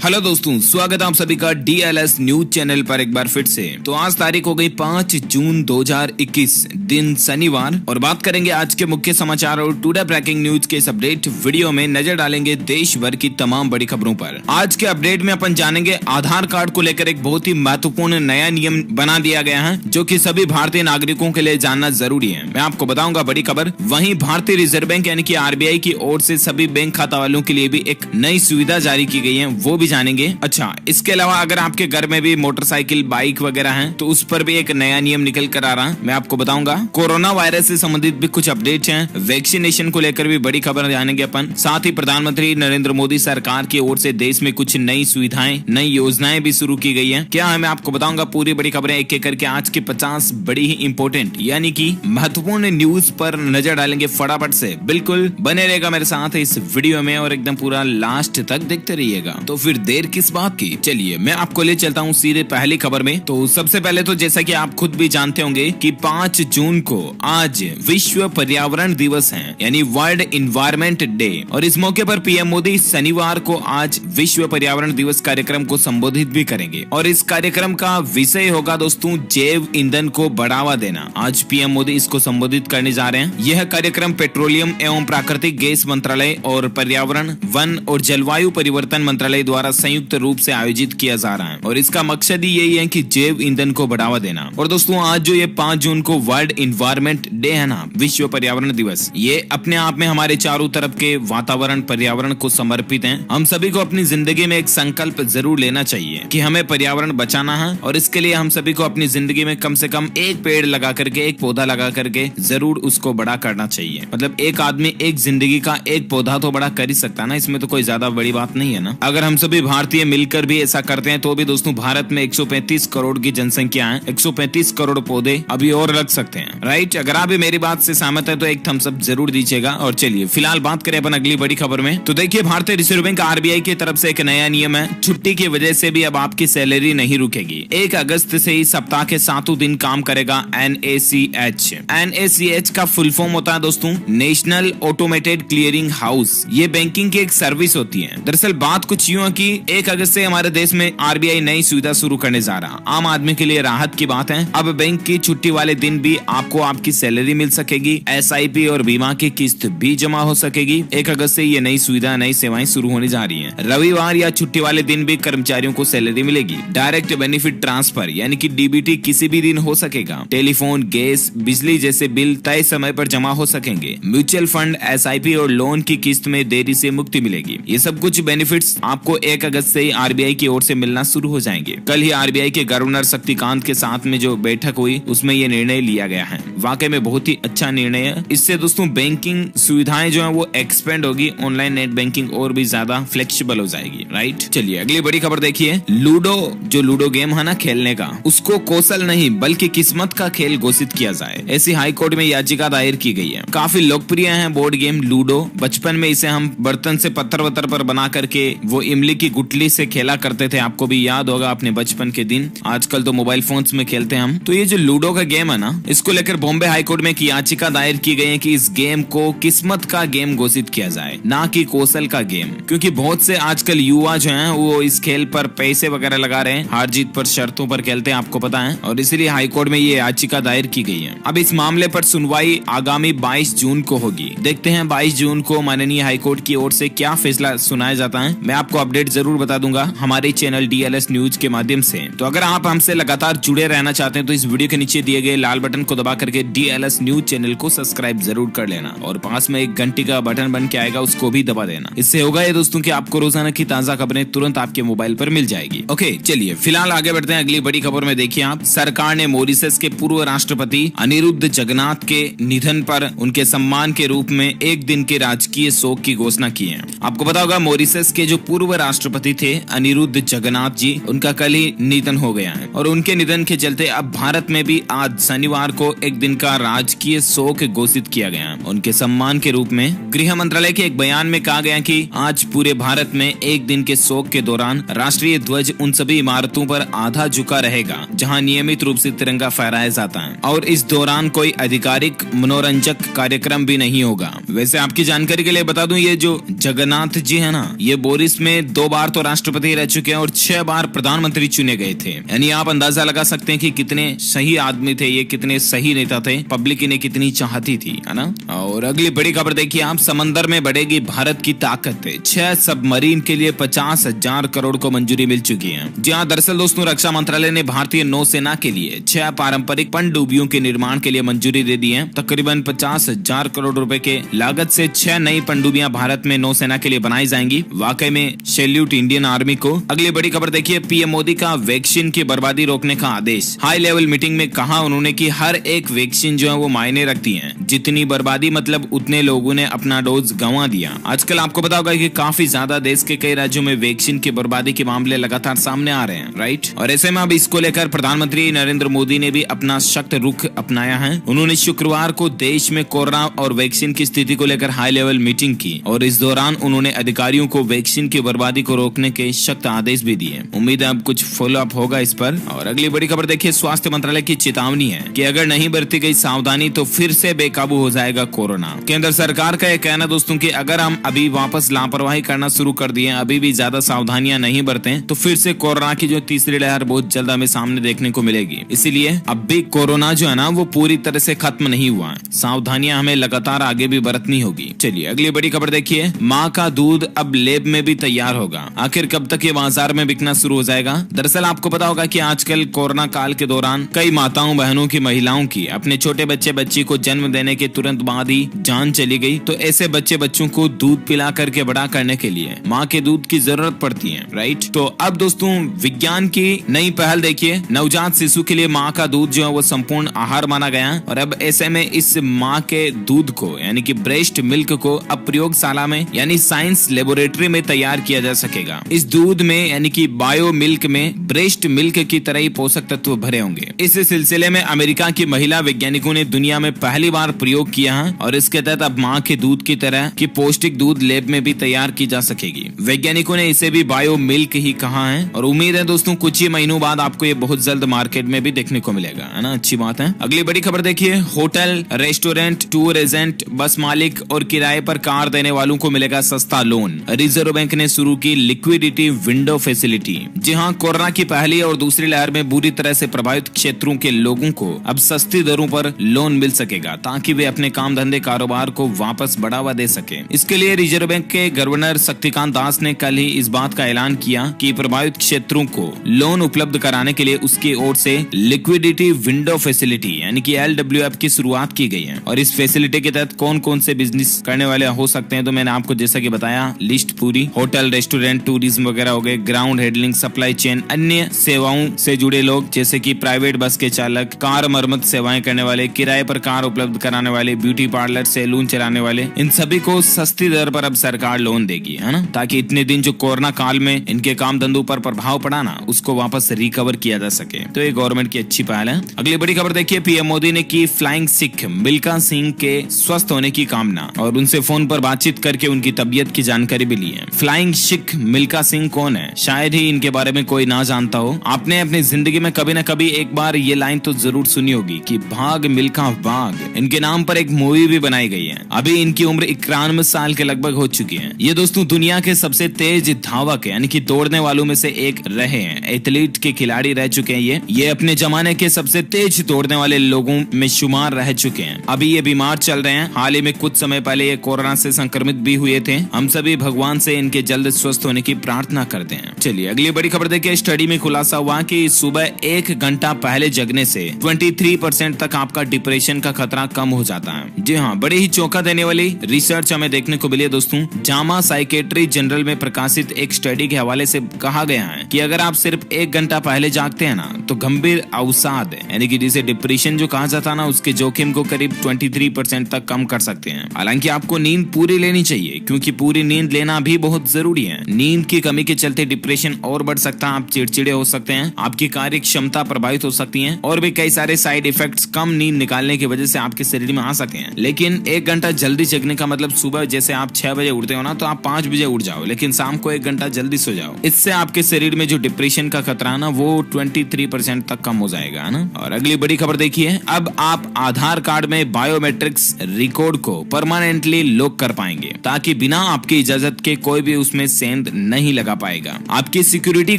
Hello दोस्तों, स्वागत है आप सभी का डीएलएस न्यूज चैनल पर एक बार फिर से। तो आज तारीख हो गई 5 जून 2021, दिन शनिवार, और बात करेंगे आज के मुख्य समाचार और टुडे ब्रेकिंग न्यूज के इस अपडेट वीडियो में नजर डालेंगे देश भर की तमाम बड़ी खबरों पर। आज के अपडेट में अपन जानेंगे आधार कार्ड को लेकर एक बहुत ही महत्वपूर्ण नया नियम बना दिया गया है, जो कि सभी भारतीय नागरिकों के लिए जानना जरूरी है। मैं आपको बताऊंगा बड़ी खबर। वहीं भारतीय रिजर्व बैंक यानी कि आरबीआई की ओर से सभी बैंक खाता वालों के लिए भी एक नई सुविधा जारी की गई है, वो भी जानेंगे। अच्छा, इसके अलावा अगर आपके घर में भी मोटरसाइकिल बाइक वगैरह हैं, तो उस पर भी एक नया नियम निकल कर आ रहा है, मैं आपको बताऊंगा। कोरोना वायरस से संबंधित भी कुछ अपडेट्स हैं, वैक्सीनेशन को लेकर भी बड़ी खबर जानेंगे अपन। साथ ही प्रधानमंत्री नरेंद्र मोदी सरकार की ओर से देश में कुछ नई सुविधाएं, नई योजनाएं भी शुरू की गई है। क्या है मैं आपको बताऊंगा। पूरी बड़ी खबरें एक एक करके आज के 50 बड़ी ही इंपॉर्टेंट यानी कि महत्वपूर्ण न्यूज पर नजर डालेंगे फटाफट से। बिल्कुल बने रहेगा मेरे साथ इस वीडियो में और एकदम पूरा लास्ट तक देखते रहिएगा। तो फिर देर किस बात की, चलिए मैं आपको ले चलता हूँ सीधे पहली खबर में। तो सबसे पहले तो जैसा कि आप खुद भी जानते होंगे कि 5 जून को आज विश्व पर्यावरण दिवस है, यानी वर्ल्ड इन्वायरमेंट डे। और इस मौके पर पीएम मोदी शनिवार को आज विश्व पर्यावरण दिवस कार्यक्रम को संबोधित भी करेंगे। और इस कार्यक्रम का विषय होगा दोस्तों जैव ईंधन को बढ़ावा देना। आज पीएम मोदी इसको संबोधित करने जा रहे हैं। यह कार्यक्रम पेट्रोलियम एवं प्राकृतिक गैस मंत्रालय और पर्यावरण, वन और जलवायु परिवर्तन मंत्रालय द्वारा संयुक्त रूप से आयोजित किया जा रहा है। और इसका मकसद ही यही है कि जैव ईंधन को बढ़ावा देना। और दोस्तों आज जो ये 5 जून को वर्ल्ड इन्वायरमेंट डे है ना, विश्व पर्यावरण दिवस, ये अपने आप में हमारे चारों तरफ के वातावरण पर्यावरण को समर्पित है। हम सभी को अपनी जिंदगी में एक संकल्प जरूर लेना चाहिए कि हमें पर्यावरण बचाना है, और इसके लिए हम सभी को अपनी जिंदगी में कम से कम एक पेड़ लगा करके, एक पौधा लगा करके जरूर उसको बड़ा करना चाहिए। मतलब एक आदमी एक जिंदगी का एक पौधा तो बड़ा कर ही सकता है ना, इसमें तो कोई ज्यादा बड़ी बात नहीं है ना। अगर हम सभी भारतीय मिलकर भी ऐसा करते हैं तो भी दोस्तों भारत में 135 करोड़ की जनसंख्या है, 135 करोड़ पौधे अभी और लग सकते हैं, राइट। अगर आप भी मेरी बात से सहमत है तो एक थम्स अप जरूर दीजिएगा। और चलिए फिलहाल बात करें अपन अगली बड़ी खबर में। तो देखिए भारतीय रिजर्व बैंक आरबीआई की तरफ से एक नया नियम है। छुट्टी की वजह से भी अब आपकी सैलरी नहीं रुकेगी। 1 अगस्त से ही सप्ताह के 7 दिन काम करेगा NACH। NACH का फुल फॉर्म होता है दोस्तों नेशनल ऑटोमेटेड क्लियरिंग हाउस। ये बैंकिंग की एक सर्विस होती है। दरअसल बात कुछ यूं है कि 1 अगस्त से हमारे देश में आरबीआई नई सुविधा शुरू करने जा रहा। आम आदमी के लिए राहत की बात है। अब बैंक की छुट्टी वाले दिन भी आपको आपकी सैलरी मिल सकेगी, SIP और बीमा की किस्त भी जमा हो सकेगी। 1 अगस्त से ये नई सुविधा, नई सेवाएं शुरू होने जा रही हैं। रविवार या छुट्टी वाले दिन भी कर्मचारियों को सैलरी मिलेगी। डायरेक्ट बेनिफिट ट्रांसफर यानी कि DBT किसी भी दिन हो सकेगा। टेलीफोन, गैस, बिजली जैसे बिल तय समय पर जमा हो सकेंगे। म्यूचुअल फंड, SIP और लोन की किस्त में देरी से मुक्ति मिलेगी। ये सब कुछ बेनिफिट्स आपको 1 अगस्त से ही आरबीआई की ओर से मिलना शुरू हो जाएंगे। कल ही आरबीआई के गवर्नर शक्तिकांत के साथ में जो बैठक हुई उसमें ये निर्णय लिया गया है। वाकई में बहुत ही अच्छा निर्णय है। इससे दोस्तों बैंकिंग सुविधाएं जो है वो एक्सपेंड होगी, ऑनलाइन नेट बैंकिंग और भी ज्यादा फ्लेक्सिबल हो जाएगी, राइट। चलिए अगली बड़ी खबर देखिए। लूडो गेम है ना खेलने का, उसको कौशल नहीं बल्कि किस्मत का खेल घोषित किया जाए, ऐसी हाई कोर्ट में याचिका दायर की गई है। काफी लोकप्रिय है बोर्ड गेम लूडो। बचपन में इसे हम बर्तन से पत्थर वत्थर पर बना करके वो इमली की गुटली से खेला करते थे। आपको भी याद होगा अपने बचपन के दिन। आजकल तो मोबाइल फोन्स में खेलते हैं हम। तो ये जो लूडो का गेम है ना, इसको लेकर बॉम्बे हाई कोर्ट में एक याचिका दायर की गई है कि इस गेम को किस्मत का गेम घोषित किया जाए, ना कि कौशल का गेम। क्योंकि बहुत से आजकल युवा जो हैं वो इस खेल पर पैसे वगैरह लगा रहे हैं, हार जीत पर शर्तों पर खेलते हैं, आपको पता है। और इसीलिए हाई कोर्ट में ये याचिका दायर की गई है। अब इस मामले पर सुनवाई आगामी 22 जून को होगी। देखते हैं 22 जून को माननीय हाई कोर्ट की ओर से क्या फैसला सुनाया जाता है। मैं आपको अपडेट जरूर बता दूंगा हमारे चैनल डीएलएस न्यूज के माध्यम से। तो अगर आप हमसे लगातार जुड़े रहना चाहते हैं तो इस वीडियो के नीचे दिए गए लाल बटन को दबा करके डीएलएस न्यूज चैनल को सब्सक्राइब जरूर कर लेना, और पास में एक घंटी का बटन बन के आएगा, उसको भी दबा देना। इससे होगा ये दोस्तों कि आपको रोजाना की ताजा खबरें तुरंत आपके मोबाइल पर मिल जाएगी। ओके चलिए फिलहाल आगे बढ़ते हैं अगली बड़ी खबर में। देखिए आप, सरकार ने मॉरिशस के पूर्व राष्ट्रपति अनिरुद्ध जगन्नाथ के निधन पर उनके सम्मान के रूप में 1 दिन के राजकीय शोक की घोषणा की है। आपको पता होगा मॉरिशस के जो पूर्व राष्ट्रपति थे अनिरुद्ध जगन्नाथ जी, उनका कल ही निधन हो गया है। और उनके निधन के चलते अब भारत में भी आज शनिवार को 1 दिन का राजकीय शोक घोषित किया गया उनके सम्मान के रूप में। गृह मंत्रालय के एक बयान में कहा गया कि आज पूरे भारत में 1 दिन दिन के शोक के दौरान राष्ट्रीय ध्वज उन सभी इमारतों पर आधा झुका रहेगा जहां नियमित रूप से तिरंगा फहराया जाता है, और इस दौरान कोई आधिकारिक मनोरंजक कार्यक्रम भी नहीं होगा। वैसे आपकी जानकारी के लिए बता दूं, ये जो जगन्नाथ जी है ना, ये बोरिस में 2 बार तो राष्ट्रपति रह चुके हैं और 6 बार प्रधानमंत्री चुने गए थे। यानी आप अंदाजा लगा सकते हैं कि कितने सही आदमी थे ये, कितने सही नेता थे, पब्लिक इन्हें कितनी चाहती थी, है ना। और अगली बड़ी खबर देखिए आप, समंदर में बढ़ेगी भारत की ताकत। 6 सबमरीन के लिए 50,000 करोड़ को मंजूरी मिल चुकी है। जी हाँ, दरअसल दोस्तों रक्षा मंत्रालय ने भारतीय नौसेना के लिए 6 पारंपरिक पनडुब्बियों के निर्माण के लिए मंजूरी दे दी है। तकरीबन 50,000 करोड़ रुपए के लागत से 6 नई पनडुब्बियां भारत में नौसेना के लिए बनाई जाएंगी। वाकई में सैल्यूट इंडियन आर्मी को। अगली बड़ी खबर देखिए, पीएम मोदी का वैक्सीन की बर्बादी रोकने का आदेश। हाई लेवल मीटिंग में कहा उन्होंने कि हर एक वैक्सीन जो है वो मायने रखती है। जितनी बर्बादी मतलब उतने लोगों ने अपना डोज गंवा दिया। आजकल आपको पता होगा कि काफी ज्यादा देश के कई राज्यों में वैक्सीन की बर्बादी के मामले लगातार सामने आ रहे हैं, राइट। और ऐसे में अब इसको लेकर प्रधानमंत्री नरेंद्र मोदी ने भी अपना सख्त रुख अपनाया है। उन्होंने शुक्रवार को देश में कोरोना और वैक्सीन की स्थिति को लेकर हाई लेवल मीटिंग की और इस दौरान उन्होंने अधिकारियों को वैक्सीन की बर्बादी को रोकने के सख्त आदेश भी दिए। उम्मीद है अब कुछ फॉलो अप होगा इस पर। और अगली बड़ी खबर देखिए, स्वास्थ्य मंत्रालय की चेतावनी है कि अगर नहीं बरती गई सावधानी तो फिर से बेकाबू हो जाएगा कोरोना। केंद्र सरकार का यह कहना दोस्तों कि अगर हम अभी वापस लापरवाही करना शुरू कर दिए, अभी भी ज्यादा सावधानियां नहीं बरतें, तो फिर से कोरोना की जो तीसरी लहर बहुत जल्द हमें सामने देखने को मिलेगी। इसीलिए अब भी कोरोना जो है ना वो पूरी तरह से खत्म नहीं हुआ है। सावधानियां हमें लगातार आगे भी बरतनी होगी। चलिए अगली बड़ी खबर देखिए, माँ का दूध अब लेब में भी तैयार होगा। आखिर कब तक ये बाजार में बिकना शुरू हो जाएगा? दरअसल आपको पता होगा कि आजकल कोरोना काल के दौरान कई माताओं बहनों की, महिलाओं की अपने छोटे बच्ची को जन्म देने के तुरंत बाद ही जान चली गई। तो ऐसे बच्चों को दूध पिला करके बड़ा करने के लिए माँ के दूध की जरूरत पड़ती है, राइट। तो अब दोस्तों विज्ञान की नई पहल देखिए, नवजात शिशु के लिए माँ का दूध जो है वो संपूर्ण आहार माना गया। और अब ऐसे में इस माँ के दूध को यानी कि ब्रेस्ट मिल्क को अब प्रयोगशाला में यानी साइंस लेबोरेटरी में तैयार किया जा सकेगा। इस दूध में यानी कि बायो मिल्क में ब्रेस्ट मिल्क की तरह ही पोषक तत्व भरे होंगे। इस सिलसिले में अमेरिका की महिला वैज्ञानिकों ने दुनिया में पहली बार प्रयोग किया है और इसके तहत अब माँ के दूध की तरह की पौष्टिक दूध लैब में भी तैयार की जा सकेगी। वैज्ञानिकों ने इसे भी बायो मिल्क ही कहा है और उम्मीद है दोस्तों कुछ ही महीनों बाद आपको ये बहुत जल्द मार्केट में भी देखने को मिलेगा, है ना। अच्छी बात है। अगली बड़ी खबर देखिए, होटल, रेस्टोरेंट, टूर एजेंट, बस मालिक और किराए पर कार देने वालों को मिलेगा सस्ता लोन। रिजर्व बैंक ने शुरू की लिक्विडिटी विंडो फैसिलिटी। जी हाँ, कोरोना की पहली और दूसरी लहर में बुरी तरह से प्रभावित क्षेत्रों के लोगों को अब सस्ती दरों पर लोन मिल सकेगा ताकि वे अपने काम धंधे कारोबार को वापस बढ़ावा दे सके। इसके लिए रिजर्व बैंक के गवर्नर शक्तिकांत दास ने कल ही इस बात का ऐलान किया कि प्रभावित क्षेत्रों को लोन उपलब्ध कराने के लिए उसकी ओर से लिक्विडिटी विंडो फैसिलिटी यानी कि LWF की शुरुआत की गई है। और इस फैसिलिटी के तहत कौन कौन से बिजनेस करने वाले हो सकते हैं, तो मैंने आपको जैसा कि बताया लिस्ट पूरी, होटल, रेस्टोरेंट, टूरिज्म वगैरह हो गए, ग्राउंड हैंडलिंग, सप्लाई चेन, अन्य सेवाओं से जुड़े लोग जैसे कि प्राइवेट बस के चालक, कार मरम्मत सेवाएं करने वाले, किराए पर कार उपलब्ध कराने वाले, ब्यूटी पार्लर, सैलून चलाने वाले, इन सभी को सस्ती दर पर अब सरकार लोन देगी, है ना, ताकि इतने दिन जो कोरोना काल में इनके काम धंधों पर प्रभाव पड़ा ना उसको वापस रिकवर किया जा सके। तो ये गवर्नमेंट की अच्छी पहल है। अगली बड़ी खबर देखिए, पीएम मोदी ने की फ्लाइंग सिख मिल्खा सिंह के स्वस्थ होने की कामना और उनसे फोन पर बातचीत करके उनकी तबीयत की जानकारी भी ली है। फ्लाइंग सिख मिल्खा सिंह कौन है? शायद ही इनके बारे में कोई ना जानता हो। आपने अपनी जिंदगी में कभी न कभी एक बार ये लाइन तो जरूर सुनी होगी कि भाग मिल्खा भाग। इनके नाम पर एक मूवी भी बनाई गई है। अभी इनकी उम्र 91 साल के लगभग हो चुकी है। ये दोस्तों दुनिया के सबसे तेज धावक यानी कि दौड़ने वालों में से एक रहे हैं, एथलीट के खिलाड़ी रह चुके हैं। ये अपने जमाने के सबसे तेज दौड़ने वाले लोगों में शुमार रह चुके हैं। अभी ये बीमार चल रहे हैं। हाल ही में कुछ समय पहले ये कोरोना से संक्रमित भी हुए थे। हम सभी भगवान से इनके जल्द स्वस्थ होने की प्रार्थना करते हैं। चलिए अगली बड़ी खबर देखिए, स्टडी में खुलासा हुआ कि सुबह 1 घंटा पहले जगने से 23% तक आपका डिप्रेशन का खतरा कम हो जाता है। जी हाँ, बड़ी ही चौंका देने वाली रिसर्च हमें देखने को मिली है दोस्तों। जामा साइकेट्री जनरल में प्रकाशित एक स्टडी के हवाले से कहा गया है कि अगर आप सिर्फ 1 घंटा पहले जागते हैं ना तो गंभीर अवसाद यानी कि जिसे डिप्रेशन जो कहा जाता है ना उसके जोखिम को करीब 23% तक कम कर सकते हैं। हालांकि आपको नींद पूरी लेनी चाहिए क्योंकि पूरी नींद लेना भी बहुत जरूरी है। नींद की कमी के चलते डिप्रेशन और बढ़ सकता है, आप चिड़चिड़े हो सकते हैं, आपकी कार्य क्षमता प्रभावित हो सकती है और भी कई सारे साइड इफेक्ट्स कम नींद निकालने की वजह से आपके शरीर शरीर में आ सके हैं। लेकिन 1 घंटा जल्दी जगने का मतलब सुबह जैसे आप 6 बजे उठते हो ना, तो आप 5 बजे उठ जाओ, लेकिन शाम को 1 घंटा जल्दी सो जाओ। इससे आपके शरीर में जो डिप्रेशन का खतरा ना वो 23% तक कम हो जाएगा ना। और अगली बड़ी खबर देखिए, अब आप आधार कार्ड में बायोमेट्रिक्स रिकॉर्ड को परमानेंटली लॉक कर पाएंगे, ताकि बिना आपकी इजाजत के कोई भी उसमें सेंध नहीं लगा पाएगा। आपकी सिक्योरिटी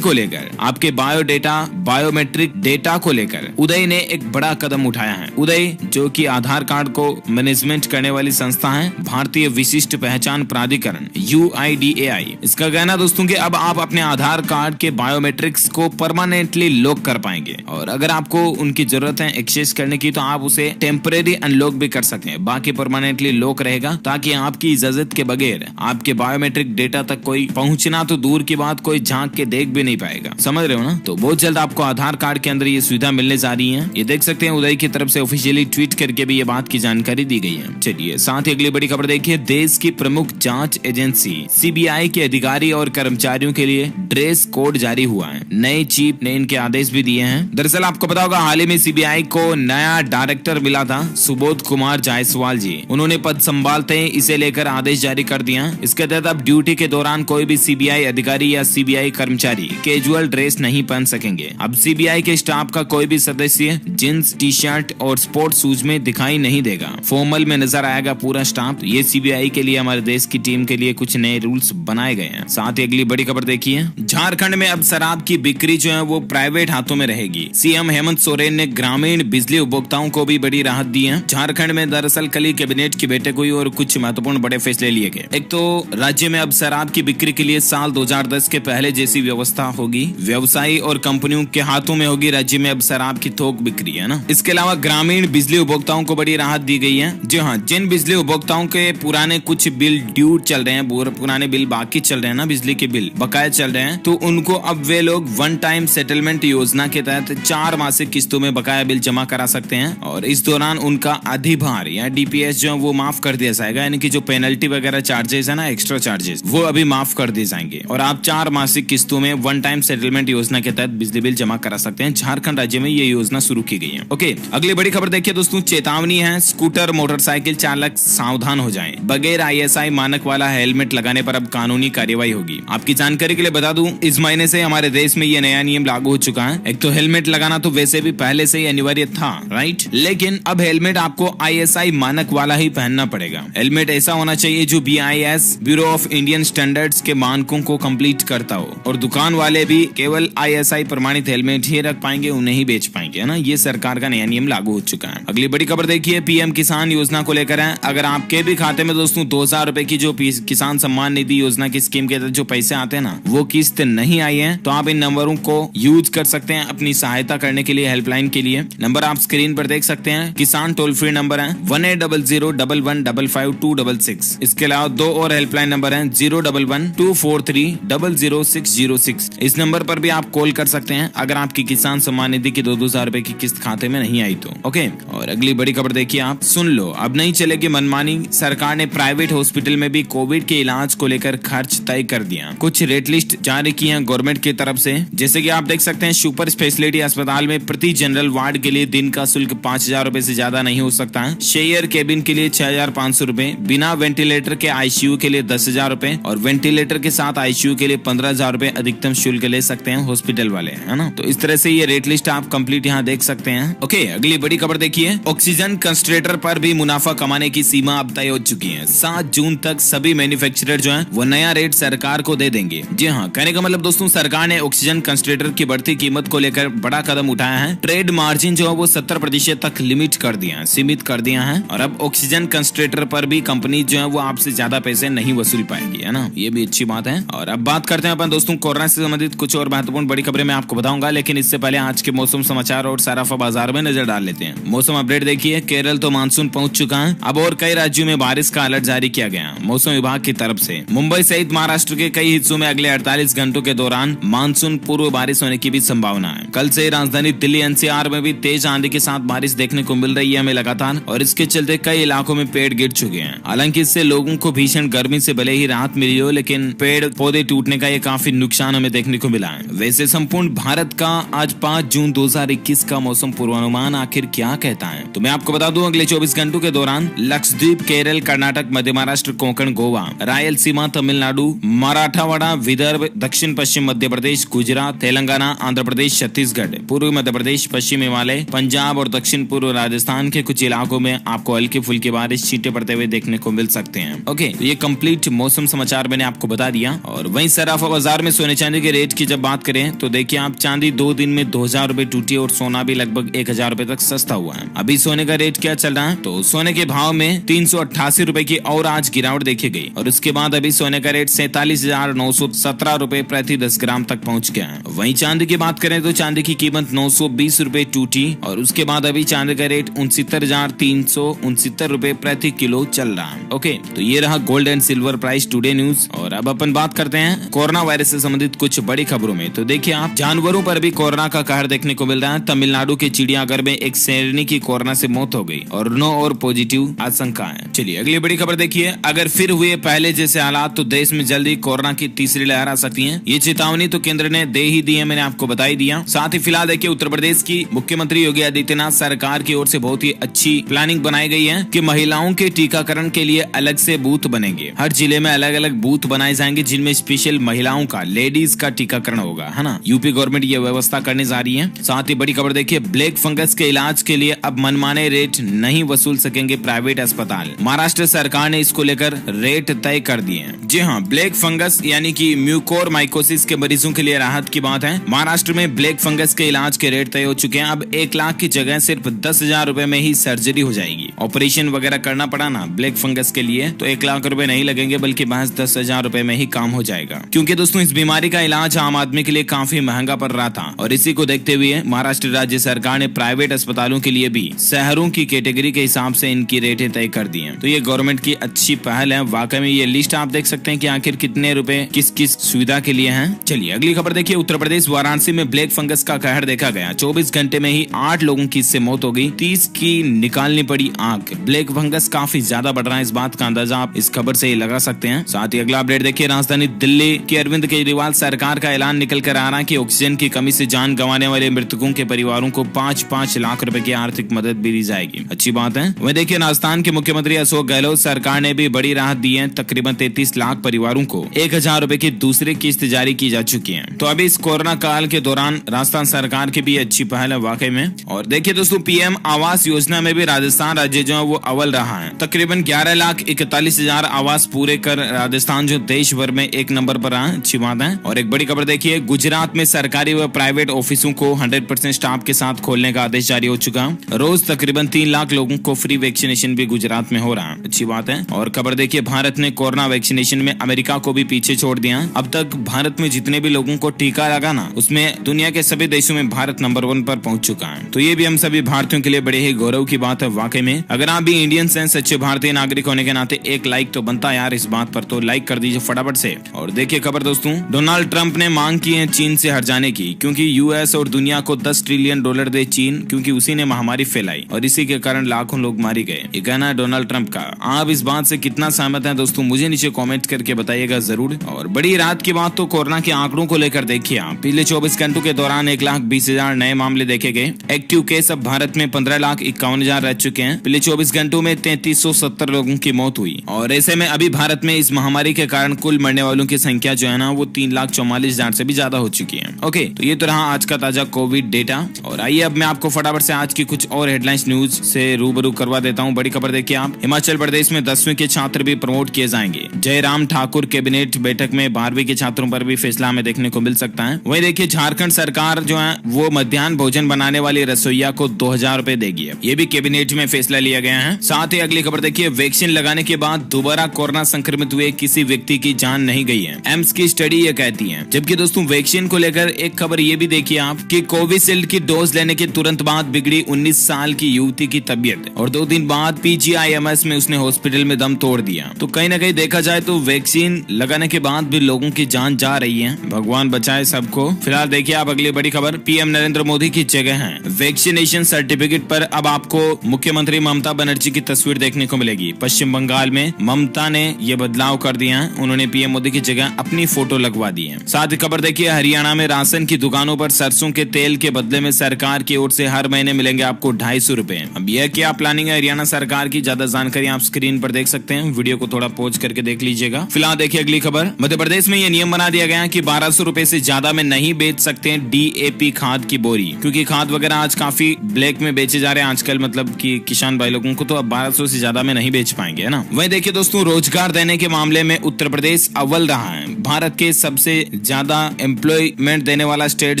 को लेकर, आपके बायोडेटा बायोमेट्रिक डेटा को लेकर उदय ने एक बड़ा कदम उठाया है। उदय जो कि आधार कार्ड को मैनेजमेंट करने वाली संस्था है, भारतीय विशिष्ट पहचान प्राधिकरण UIDAI, इसका कहना दोस्तों कि अब आप अपने आधार कार्ड के बायोमेट्रिक्स को परमानेंटली लॉक कर पाएंगे, और अगर आपको उनकी जरूरत है एक्सेस करने की तो आप उसे टेम्परेरी अनलॉक भी कर सकते हैं। बाकी परमानेंटली लॉक रहेगा, ताकि आपकी इजाजत के बगैर आपके बायोमेट्रिक डेटा तक कोई पहुंचना तो दूर की बात, कोई झांक के देख भी नहीं पाएगा। समझ रहे हो ना। तो बहुत जल्द आपको आधार कार्ड के अंदर ये सुविधा मिलने जा रही है। ये देख सकते हैं उदय की तरफ से ऑफिशियली ट्वीट करके भी ये बात की जानकारी दी गई है। चलिए साथ ही अगली बड़ी खबर देखिए, देश की प्रमुख जांच एजेंसी CBI के अधिकारी और कर्मचारियों के लिए ड्रेस कोड जारी हुआ है। नए चीफ ने इनके आदेश भी दिए हैं। दरअसल आपको पता होगा, हाल ही में CBI को नया डायरेक्टर मिला था, सुबोध कुमार जायसवाल जी। उन्होंने पद संभालते ही इसे लेकर आदेश जारी कर दिया। इसके तहत अब ड्यूटी के दौरान कोई भी CBI अधिकारी या CBI कर्मचारी कैजुअल ड्रेस नहीं पहन सकेंगे। अब CBI के स्टाफ का कोई भी सदस्य जींस टी-शर्ट और स्पोर्ट्स शूज में दिखाई नहीं देगा, फॉर्मल में नजर आएगा पूरा स्टाफ। ये CBI के लिए, हमारे देश की टीम के लिए कुछ नए रूल्स बनाए गए हैं। साथ ही अगली बड़ी खबर देखिए, झारखंड में अब शराब की बिक्री जो है वो प्राइवेट हाथों में रहेगी। CM हेमंत सोरेन ने ग्रामीण बिजली उपभोक्ताओं को भी बड़ी राहत दी है। झारखंड में दरअसल कल ही कैबिनेट की बैठक हुई और कुछ महत्वपूर्ण बड़े फैसले लिए गए। एक तो राज्य में अब शराब की बिक्री के लिए साल 2010 के पहले जैसी व्यवस्था होगी। व्यवसायी और कंपनियों के हाथों में होगी राज्य में अब शराब की थोक बिक्री, है ना। इसके अलावा ग्रामीण बिजली उपभोक्ताओं को बड़ी राहत दी गई है। जी हाँ, जिन बिजली उपभोक्ताओं के पुराने कुछ बिल ड्यू चल रहे हैं, पुराने बिल बाकी चल रहे हैं ना, बिजली के बिल बकाया चल रहे हैं, तो उनको अब वे लोग वन टाइम सेटलमेंट योजना के तहत 4 मासिक किस्तों में बकाया बिल जमा करा सकते हैं, और इस दौरान उनका अधिभार या DPS जो है वो माफ कर दिया जाएगा। यानी कि जो पेनल्टी वगैरह चार्जेस है ना, एक्स्ट्रा चार्जेस, वो अभी माफ कर दिए जाएंगे, और आप 4 मासिक किस्तों में वन टाइम सेटलमेंट योजना के तहत बिजली बिल जमा करा सकते हैं। झारखंड राज्य में ये योजना शुरू की गई है। ओके, अगली बड़ी खबर देखिए दोस्तों, चेतावनी है, स्कूटर मोटरसाइकिल चालक सावधान हो जाएं। बगैर ISI मानक वाला हेलमेट लगाने पर अब कानूनी कार्यवाही होगी। आपकी जानकारी के लिए बता दूं, इस महीने से हमारे देश में ये नया नियम लागू हो चुका है। एक तो हेलमेट लगाना तो वैसे भी पहले से ही अनिवार्य था, राइट, लेकिन अब हेलमेट आपको ISI मानक वाला ही पहनना पड़ेगा। हेलमेट ऐसा होना चाहिए जो BIS bureau of Indian standards के मानकों को कंप्लीट करता हो, और दुकान वाले भी केवल ISI प्रमाणित हेलमेट ही रख पाएंगे, उन्हें ही बेच पाएंगे, है ना। ये सरकार का नया नियम लागू हो चुका है। अगली बड़ी खबर देखिए, PM किसान योजना को लेकर है। अगर आपके भी खाते में दोस्तों 2000 रुपए की जो किसान सम्मान निधि योजना की स्कीम के तहत जो पैसे आते हैं ना, वो किस्त नहीं आई है, तो आप इन नंबरों को यूज कर सकते हैं अपनी सहायता करने के लिए। हेल्पलाइन के लिए नंबर आप स्क्रीन पर देख सकते हैं। किसान टोल फ्री नंबर है 180011552666। इसके अलावा 2 और हेल्पलाइन नंबर है 01124300606। इस नंबर पर भी आप कॉल कर सकते हैं अगर आपकी किसान सम्मान निधि की 2000 रुपए की किस्त खाते में नहीं आई तो। ओके, और अगली बड़ी खबर देखिए, आप सुन लो, अब नहीं चलेगी मनमानी। सरकार ने प्राइवेट हॉस्पिटल में भी कोविड के इलाज को लेकर खर्च तय कर दिया। कुछ रेट लिस्ट जारी की है गवर्नमेंट की तरफ से। जैसे कि आप देख सकते हैं, सुपर स्पेशलिटी अस्पताल में प्रति जनरल वार्ड के लिए दिन का शुल्क 5000 रुपए से ज्यादा नहीं हो सकता है। शेयर केबिन के लिए 6500 रुपए, बिना वेंटिलेटर के ICU के लिए 10,000 रुपए, और वेंटिलेटर के साथ ICU के लिए 15,000 रुपए अधिकतम शुल्क ले सकते हैं हॉस्पिटल वाले, है ना। तो इस तरह से ये रेट लिस्ट आप कंप्लीट यहाँ देख सकते हैं। ओके, अगली बड़ी खबर देखिए, ऑक्सीजन कंसंट्रेटर पर भी मुनाफा कमाने की सीमा अब तय हो चुकी है। 7 जून तक सभी मैन्युफैक्चरर जो है वो नया रेट सरकार को दे देंगे। जी हाँ, कहने का मतलब दोस्तों, सरकार ने ऑक्सीजन कंसंट्रेटर की बढ़ती कीमत को लेकर बड़ा कदम उठाया है। ट्रेड मार्जिन जो है वो 70% तक लिमिट कर दिया है, सीमित कर दिया है, और अब ऑक्सीजन कंसंट्रेटर पर भी कंपनी जो है वो आपसे ज्यादा पैसे नहीं वसूल पाएगी, है ना। ये भी अच्छी बात है। और अब बात करते हैं अपन दोस्तों कोरोना से संबंधित कुछ और महत्वपूर्ण बड़ी खबरें मैं आपको बताऊंगा, लेकिन इससे पहले आज के मौसम समाचार और सराफा बाजार में नजर डाल लेते हैं। मौसम अपडेट देखिए, केरल तो मानसून पहुंच चुका है, अब और कई राज्यों में बारिश का अलर्ट जारी किया गया मौसम विभाग की तरफ से। मुंबई सहित महाराष्ट्र के कई हिस्सों में अगले 48 घंटों के दौरान मानसून पूर्व बारिश होने की भी संभावना है। कल से राजधानी दिल्ली एनसीआर में भी तेज आंधी के साथ बारिश देखने को मिल रही है हमें लगातार, और इसके चलते कई इलाकों में पेड़ गिर चुके हैं। हालांकि इससे लोगों को भीषण गर्मी से भले ही राहत मिली हो, लेकिन पेड़ पौधे टूटने का ये काफी नुकसान हमें देखने को मिला है। वैसे संपूर्ण भारत का आज 5 जून 2021 का मौसम पूर्वानुमान आखिर क्या कहता है, तो मैं आपको बता दूं अगले 24 घंटों के दौरान लक्षद्वीप, केरल, कर्नाटक, मध्य महाराष्ट्र, कोंकण, गोवा, रायलसीमा, तमिलनाडु, मराठावाड़ा, विदर्भ, दक्षिण पश्चिम मध्य प्रदेश, गुजरात, तेलंगाना, आंध्र प्रदेश, छत्तीसगढ़, पूर्वी मध्य प्रदेश, पश्चिम हिमालय, पंजाब और दक्षिण पूर्व राजस्थान के कुछ इलाकों में आपको हल्की फुल्की बारिश छींटे पड़ते हुए देखने को मिल सकते हैं। ओके, तो ये कंप्लीट मौसम समाचार मैंने आपको बता दिया। और वहीं सराफा बाजार में सोने चांदी के रेट की जब बात करें तो देखिए आप, चांदी 2 दिन में 2000 रुपए टूटी और सोना भी लगभग 1000 रुपए तक सस्ता हुआ है। अभी सोने का रेट क्या चल रहा है, तो सोने के भाव में 388 रुपए की और आज गिरावट देखी गई, और उसके बाद अभी सोने का रेट 47,917 रुपए प्रति 10 ग्राम तक पहुंच गया है। वहीं चांदी की बात करें तो चांदी की कीमत 920 रुपए टूटी, और उसके बाद अभी चांदी का रेट 69,369 रुपए प्रति किलो चल रहा है। ओके, तो ये रहा gold and silver price today news. और अब अपन बात करते हैं कोरोना वायरस से संबंधित कुछ बड़ी खबरों में। तो देखिए आप, जानवरों पर भी कोरोना का कहर देखने को मिल रहा है। तमिलनाडु के चिड़ियाघर में एक शेरनी की कोरोना से मौत हो गई और 9 और पॉजिटिव आशंका है। चलिए अगली बड़ी खबर देखिए, अगर फिर हुए पहले जैसे हालात तो देश में जल्दी कोरोना की तीसरी लहर आ सकती है। ये चेतावनी तो केंद्र ने दे ही दी है, मैंने आपको बता ही दिया। साथ ही फिलहाल देखिए, उत्तर प्रदेश की मुख्यमंत्री योगी आदित्यनाथ सरकार की ओर से बहुत ही अच्छी प्लानिंग बनाई गई है कि महिलाओं के टीकाकरण के लिए अलग से बूथ बनेंगे। हर जिले में अलग अलग बूथ बनाए जाएंगे जिनमें स्पेशल महिलाओं का, लेडीज का टीकाकरण होगा, है ना। यूपी गवर्नमेंट ये व्यवस्था करने जा रही है। साथ ही बड़ी खबर देखिए, ब्लैक फंगस के इलाज के लिए अब मनमाने रेट नहीं वसूल सकेंगे प्राइवेट अस्पताल। महाराष्ट्र सरकार ने इसको लेकर रेट तय कर दिए हैं। जी हाँ, ब्लैक फंगस यानी कि म्यूकोरमाइकोसिस के मरीजों के लिए राहत की बात है। महाराष्ट्र में ब्लैक फंगस के इलाज के रेट तय हो चुके हैं। अब 1 लाख की जगह सिर्फ 10,000 रुपए में ही सर्जरी हो जाएगी। ऑपरेशन वगैरह करना पड़ा ना ब्लैक फंगस के लिए, तो 1 लाख रुपए नहीं लगेंगे, बल्कि महज 10,000 रुपए में ही काम हो जाएगा। क्योंकि दोस्तों, इस बीमारी का इलाज आम आदमी के लिए काफी महंगा पड़ रहा था, और इसी को देखते हुए महाराष्ट्र राज्य सरकार ने प्राइवेट अस्पतालों के लिए भी शहरों की कैटेगरी के हिसाब से इनकी रेटें तय कर दी हैं। तो ये गवर्नमेंट की अच्छी पहल है। वाकई में ये लिस्ट आप देख सकते हैं कि आखिर कितने रुपए किस किस सुविधा के लिए हैं। चलिए अगली खबर देखिए, उत्तर प्रदेश वाराणसी में ब्लैक फंगस का कहर देखा गया। 24 घंटे में ही 8 लोगों की इससे मौत हो गई, 30 की निकालनी पड़ी आंख। ब्लैक फंगस काफी ज्यादा बढ़ रहा है, इस बात का अंदाजा आप इस खबर से ही लगा सकते हैं। साथ ही अगला अपडेट देखिए, राजधानी दिल्ली की अरविंद केजरीवाल सरकार का ऐलान निकल कर आ रहा है कि ऑक्सीजन की कमी से जान गंवाने वाले मृतकों के परिवारों को 5-5 लाख रुपए की आर्थिक मदद भी दी जाएगी। अच्छी बात है। वहीं देखिए, राजस्थान के मुख्यमंत्री अशोक गहलोत सरकार ने भी बड़ी राहत दी है। तकरीबन 33 लाख परिवारों को 1,000 रुपए की दूसरी किस्त जारी की जा चुकी है। तो अभी इस कोरोना काल के दौरान राजस्थान सरकार की भी अच्छी पहल है वाकई में। और देखिए दोस्तों, पीएम आवास योजना में भी राजस्थान राज्य जो है वो अव्वल रहा है। तकरीबन 11,41,000 आवास पूरे कर राजस्थान जो देश भर में 1 नंबर पर रहा है। अच्छी बात है। और एक बड़ी खबर देखिए, गुजरात में सरकारी व प्राइवेट ऑफिसों को 100% स्टाफ के साथ खोलने का आदेश जारी हो चुका। रोज तकरीबन 3 लाख लोगों को फ्री वैक्सीनेशन भी गुजरात में हो रहा है। अच्छी बात है। और खबर देखिए, भारत ने कोरोना वैक्सीनेशन में अमेरिका को भी पीछे छोड़ दिया। अब तक भारत में जितने भी लोगों को टीका लगा ना, उसमें दुनिया के सभी देशों में भारत नंबर 1 पर पहुंच चुका है। तो ये भी हम सभी भारतीयों के लिए बड़े ही गौरव की बात है वाकई में। अगर आप भी इंडियंस हैं, सच्चे भारतीय नागरिक होने के नाते एक लाइक तो बनता है यार इस बात पर, तो लाइक कर दीजिए फटाफट से। और देखिए खबर दोस्तों, डोनाल्ड ट्रंप ने मांग की है चीन से हट जाने की, क्योंकि यूएस और दुनिया को $10 ट्रिलियन दे चीन, क्योंकि उसी ने महामारी फैलाई और इसी के कारण लाखों लोग मारे गए। ये कहना है डोनाल्ड ट्रंप का। आप इस बात से कितना सहमत हैं दोस्तों, मुझे नीचे कमेंट करके बताइएगा जरूर। और बड़ी रात की बात तो कोरोना के आंकड़ों को लेकर देखिए आप, पिछले 24 घंटों के दौरान 1,20,000 नए मामले देखे गए। एक्टिव केस अब भारत में 15,51,000 रह चुके हैं। पिछले 24 घंटों में 3370 लोगों की मौत हुई, और ऐसे में अभी भारत में इस महामारी के कारण कुल मरने वालों की संख्या जो है ना वो 3,44,000 से भी ज्यादा हो चुकी है। ओके, तो ये तो रहा आज का ताजा कोविड डेटा। और आइए अब मैं आपको फटाफट से आज की कुछ और हेडलाइंस न्यूज से रूबरू करवा देता हूँ। बड़ी खबर देखिए आप, हिमाचल प्रदेश में 10वीं के छात्र भी प्रमोट किए जाएंगे। जयराम ठाकुर कैबिनेट बैठक में 12वीं के छात्रों पर भी फैसला हमें देखने को मिल सकता है। वहीं देखिए, झारखंड सरकार जो है वो मध्याह्न भोजन बनाने वाली रसोईया को 2,000 रुपए देगी। ये भी कैबिनेट में फैसला लिया गया है। साथ ही अगली खबर देखिए, वैक्सीन लगाने के बाद दोबारा कोरोना संक्रमित हुए किसी व्यक्ति की जान नहीं गई है, एम्स की स्टडी ये कहती है। जबकि दोस्तों वैक्सीन को लेकर एक खबर ये भी देखिए आप कि कोविशील्ड की डोज लेने के तुरंत बाद बिगड़ी 19 साल की युवती की तबीयत और 2 दिन बाद PGIMS में उसने हॉस्पिटल में दम तोड़ दिया। तो कहीं ना कहीं देखा जाए तो वैक्सीन लगाने के बाद भी लोगों की जान जा रही है, भगवान बचाए सबको। फिलहाल देखिए आप अगली बड़ी खबर, PM नरेंद्र मोदी की जगह है वैक्सीनेशन सर्टिफिकेट पर अब आपको मुख्यमंत्री ममता बनर्जी की तस्वीर देखने को मिलेगी। पश्चिम बंगाल में ममता ने ये बदलाव कर दिया है, उन्होंने PM मोदी की जगह अपनी फोटो लगवा दी है। साथ ही खबर देखिए, हरियाणा में राशन की दुकानों पर सरसों के तेल के बदले में सरकार की ओर से हर महीने मिलेंगे आपको 250 रुपए। अब यह क्या प्लानिंग है हरियाणा सरकार की, ज्यादा जानकारी आप स्क्रीन पर देख सकते हैं, वीडियो को थोड़ा पॉज करके देख लीजिएगा। फिलहाल देखिए अगली खबर, मध्य प्रदेश में यह नियम बना दिया गया कि 1200 रुपए से ज्यादा में नहीं बेच सकते हैं DAP खाद की बोरी, क्योंकि खाद वगैरह आज काफी ब्लैक में बेचे जा रहे हैं आजकल, मतलब कि किसान भाई लोगों को, तो अब 1200 से ज्यादा में नहीं बेच पाएंगे, है ना। वहीं देखिए दोस्तों, रोजगार देने के मामले में उत्तर प्रदेश अव्वल रहा है। भारत के सबसे ज्यादा एम्प्लॉयमेंट देने वाला स्टेट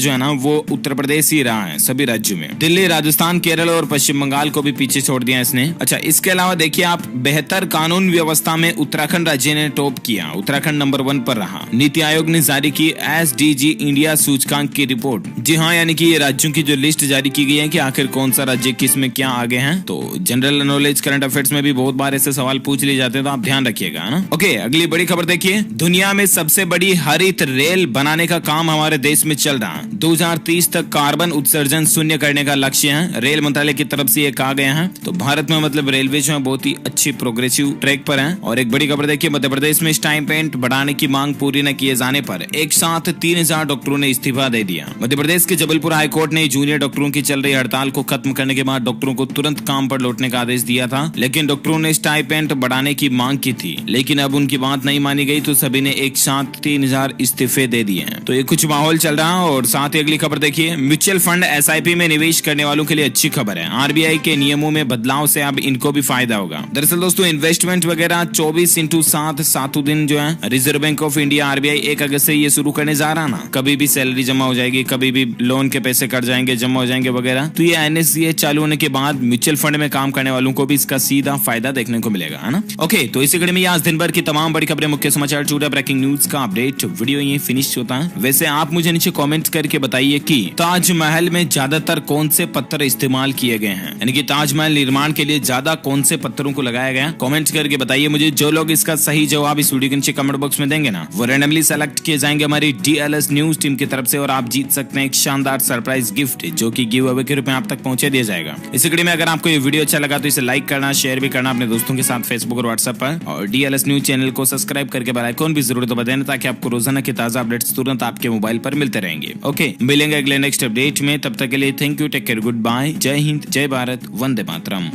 जो है ना, वो उत्तर प्रदेश ही रहा है सभी राज्यों में। दिल्ली, राजस्थान, केरल और पश्चिम बंगाल को भी पीछे छोड़ दिया इसने। अच्छा, इसके अलावा देखिए आप, बेहतर कानून व्यवस्था में उत्तराखंड राज्य ने टॉप किया, उत्तराखंड नंबर 1 पर रहा। नीति आयोग ने जारी की SDG इंडिया सूचकांक की रिपोर्ट। जी हाँ, यानी कि ये राज्यों की जो लिस्ट जारी की गई है कि आखिर कौन सा राज्य किस में क्या आगे है। तो जनरल नॉलेज करंट अफेयर्स में भी बहुत बार ऐसे सवाल पूछ लिए जाते हैं, तो आप ध्यान रखिएगा ना। ओके, अगली बड़ी खबर देखिए, दुनिया में सबसे बड़ी हरित रेल बनाने का काम हमारे देश में चल रहा है। 2030 तक कार्बन उत्सर्जन शून्य करने का लक्ष्य है, रेल मंत्रालय की तरफ से ये कहा गया है। तो भारत में मतलब रेलवे जो है बहुत ही अच्छी प्रोग्रेसिव ट्रैक पर है। और एक बड़ी खबर देखिए, मध्य प्रदेश में स्टाइपेंड बढ़ाने की मांग पूरी न किए जाने पर एक साथ 3000 डॉक्टरों ने इस्तीफा दे दिया। मध्य प्रदेश के जबलपुर हाईकोर्ट ने जूनियर डॉक्टरों की चल रही हड़ताल को खत्म करने के बाद डॉक्टरों को तुरंत काम पर लौटने का आदेश दिया था, लेकिन डॉक्टरों ने स्टाइपेंड बढ़ाने की मांग की थी, लेकिन अब उनकी बात नहीं मानी गई, तो सभी ने एक साथ 3000 इस्तीफे दे दिए हैं। तो ये कुछ माहौल चल रहा है। और साथ ही अगली खबर देखिए, म्यूचुअल फंड SIP में निवेश करने वालों के लिए अच्छी खबर है। RBI के नियमों में बदलाव से अब इनको भी फायदा होगा। दरअसल दोस्तों, इन्वेस्टमेंट वगैरह 24/7 सातों दिन जो है reserve bank of India RBI 1 अगस्त से ये शुरू करने जा रहा ना। कभी भी सैलरी जमा हो जाएगी, कभी भी लोन के पैसे कट जाएंगे, जमा हो जाएंगे वगैरह। तो ये NSDA चालू होने के बाद म्यूचुअल फंड में काम करने वालों को भी इसका सीधा फायदा देखने को मिलेगा, है ना। ओके, तो इसी कड़ी में आज दिन भर की तमाम बड़ी खबरें, मुख्य समाचार, टुडे ब्रेकिंग न्यूज का अपडेट वीडियो ये फिनिश होता है। वैसे आप मुझे नीचे कमेंट करके बताइए कि ताजमहल में ज्यादातर कौन से पत्थर इस्तेमाल किए गए हैं, यानी कि ताजमहल निर्माण के लिए ज्यादा कौन से पत्थरों को लगाया गया। कमेंट करके बताइए मुझे। जो लोग इसका सही जवाब इस वीडियो के नीचे कमेंट बॉक्स में देंगे ना, वो रैंडमली सेलेक्ट किए जाएंगे हमारी DLS न्यूज टीम की तरफ से, और आप जीत सकते हैं एक शानदार सरप्राइज गिफ्ट, जो कि गिव अवे के रूप में आप तक पहुंचा दिया जाएगा। इसी कड़ी में अगर आपको ये वीडियो अच्छा लगा तो इसे लाइक करना, शेयर भी करना अपने दोस्तों के साथ फेसबुक और व्हाट्सएप पर, और DLS न्यूज चैनल को सब्सक्राइब करके बेल आइकन भी जरूर दबा देना, ताकि आपको रोजाना के ताजा अपडेट्स तुरंत आपके मोबाइल पर मिलते रहेंगे। ओके, मिलेंगे अगले नेक्स्ट अपडेट में, तब तक के लिए thank you, take care, goodbye, जय हिंद, जय भारत, वंदे मातरम।